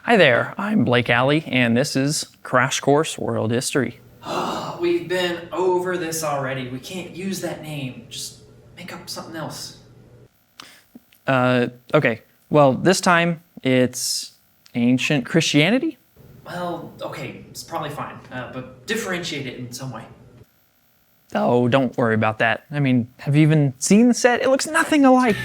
Hi there, I'm Blake Alley, and this is Crash Course World History. We've been over this already. We can't use that name. Just make up something else. Okay, well, this time it's ancient Christianity? Well, okay, it's probably fine, but differentiate it in some way. Oh, don't worry about that. I mean, have you even seen the set? It looks nothing alike.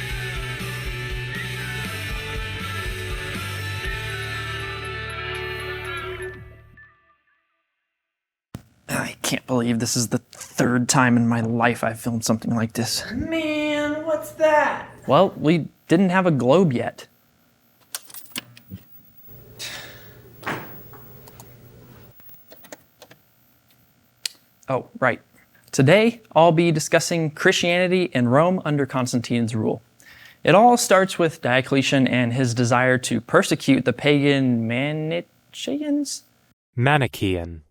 I can't believe this is the third time in my life I've filmed something like this. Man, what's that? Well, we didn't have a globe yet. Oh, right. Today, I'll be discussing Christianity in Rome under Constantine's rule. It all starts with Diocletian and his desire to persecute the pagan Manichaeans? Manichaean.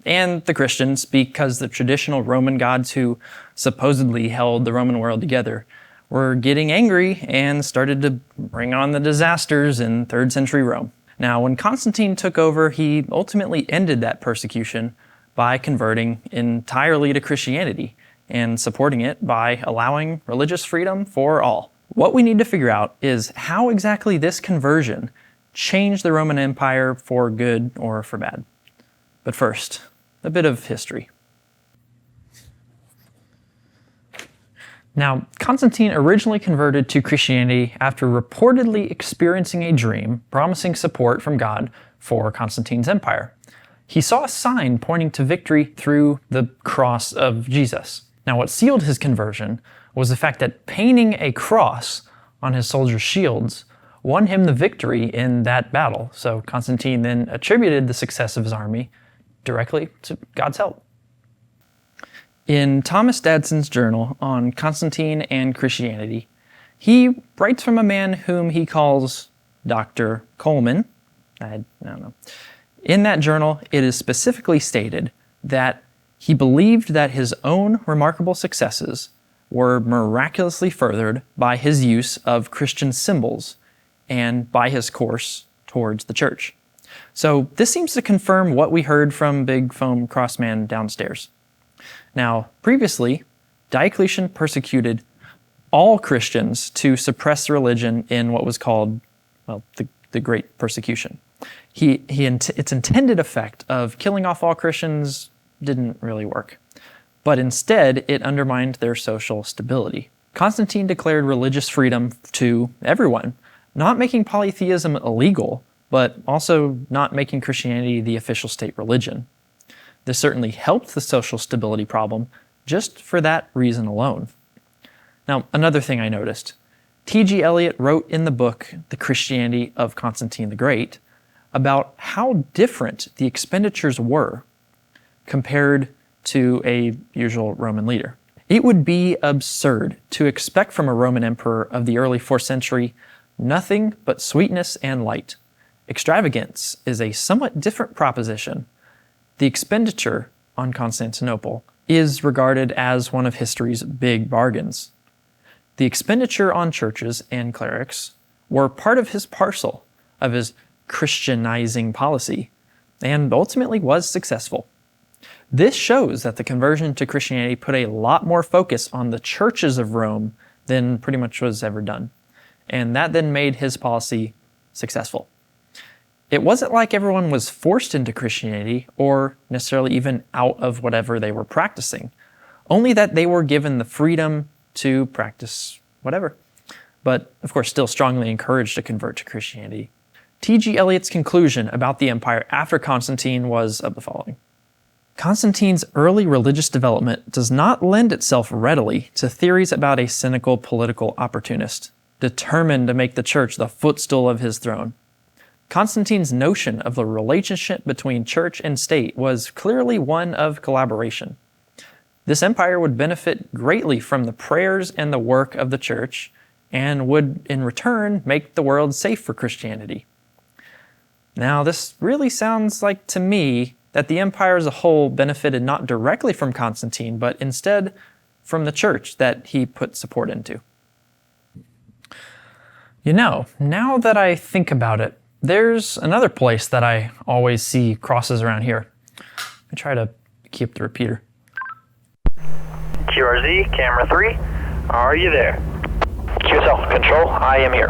And the Christians, because the traditional Roman gods who supposedly held the Roman world together were getting angry and started to bring on the disasters in 3rd century Rome. Now, when Constantine took over, he ultimately ended that persecution by converting entirely to Christianity and supporting it by allowing religious freedom for all. What we need to figure out is how exactly this conversion changed the Roman Empire for good or for bad. But first, a bit of history. Now, Constantine originally converted to Christianity after reportedly experiencing a dream promising support from God for Constantine's empire. He saw a sign pointing to victory through the cross of Jesus. Now, what sealed his conversion was the fact that painting a cross on his soldiers' shields won him the victory in that battle. So Constantine then attributed the success of his army directly to God's help. In Thomas Dadson's journal on Constantine and Christianity, he writes from a man whom he calls Dr. Coleman. I don't know. In that journal, it is specifically stated that he believed that his own remarkable successes were miraculously furthered by his use of Christian symbols and by his course towards the church. So this seems to confirm what we heard from Big Foam Crossman downstairs. Now, previously, Diocletian persecuted all Christians to suppress religion in what was called, well, the Great Persecution. Its intended effect of killing off all Christians didn't really work, but instead it undermined their social stability. Constantine declared religious freedom to everyone, not making polytheism illegal, but also not making Christianity the official state religion. This certainly helped the social stability problem just for that reason alone. Now, another thing I noticed, T.G. Eliot wrote in the book The Christianity of Constantine the Great about how different the expenditures were compared to a usual Roman leader. It would be absurd to expect from a Roman emperor of the early 4th century nothing but sweetness and light. Extravagance is a somewhat different proposition. The expenditure on Constantinople is regarded as one of history's big bargains. The expenditure on churches and clerics were part of his parcel of his Christianizing policy, and ultimately was successful. This shows that the conversion to Christianity put a lot more focus on the churches of Rome than pretty much was ever done, and that then made his policy successful. It wasn't like everyone was forced into Christianity or necessarily even out of whatever they were practicing, only that they were given the freedom to practice whatever, but of course still strongly encouraged to convert to Christianity. T.G. Eliot's conclusion about the empire after Constantine was of the following. Constantine's early religious development does not lend itself readily to theories about a cynical political opportunist, determined to make the church the footstool of his throne. Constantine's notion of the relationship between church and state was clearly one of collaboration. This empire would benefit greatly from the prayers and the work of the church, and would in return make the world safe for Christianity. Now, this really sounds like to me that the empire as a whole benefited not directly from Constantine, but instead from the church that he put support into. You know, now that I think about it, There's another place that I always see crosses around here. I try to keep the repeater. QRZ, camera 3, are you there? QSL, control, I am here.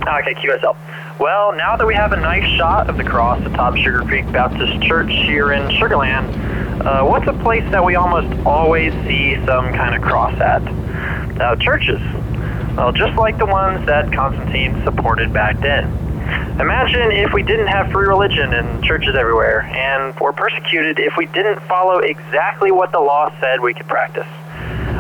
Okay, QSL. Well, now that we have a nice shot of the cross atop Sugar Creek Baptist Church here in Sugar Land, what's a place that we almost always see some kind of cross at? Churches. Well, just like the ones that Constantine supported back then. Imagine if we didn't have free religion and churches everywhere, and were persecuted if we didn't follow exactly what the law said we could practice.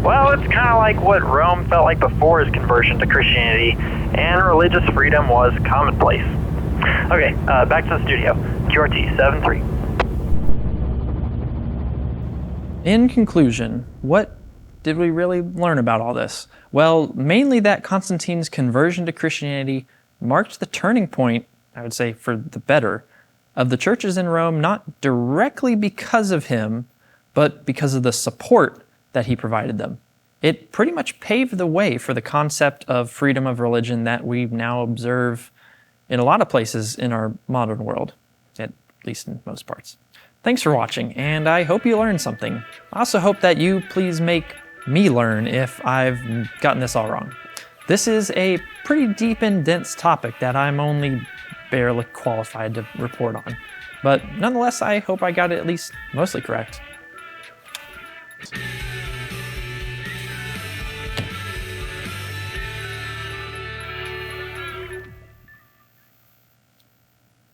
Well, it's kind of like what Rome felt like before his conversion to Christianity, and religious freedom was commonplace. Okay, back to the studio. QRT 7-3. In conclusion, what did we really learn about all this? Well, mainly that Constantine's conversion to Christianity marked the turning point, I would say for the better, of the churches in Rome, not directly because of him, but because of the support that he provided them. It pretty much paved the way for the concept of freedom of religion that we now observe in a lot of places in our modern world, at least in most parts. Thanks for watching, and I hope you learned something. I also hope that you please make me learn if I've gotten this all wrong. This is a pretty deep and dense topic that I'm only barely qualified to report on. But nonetheless, I hope I got it at least mostly correct.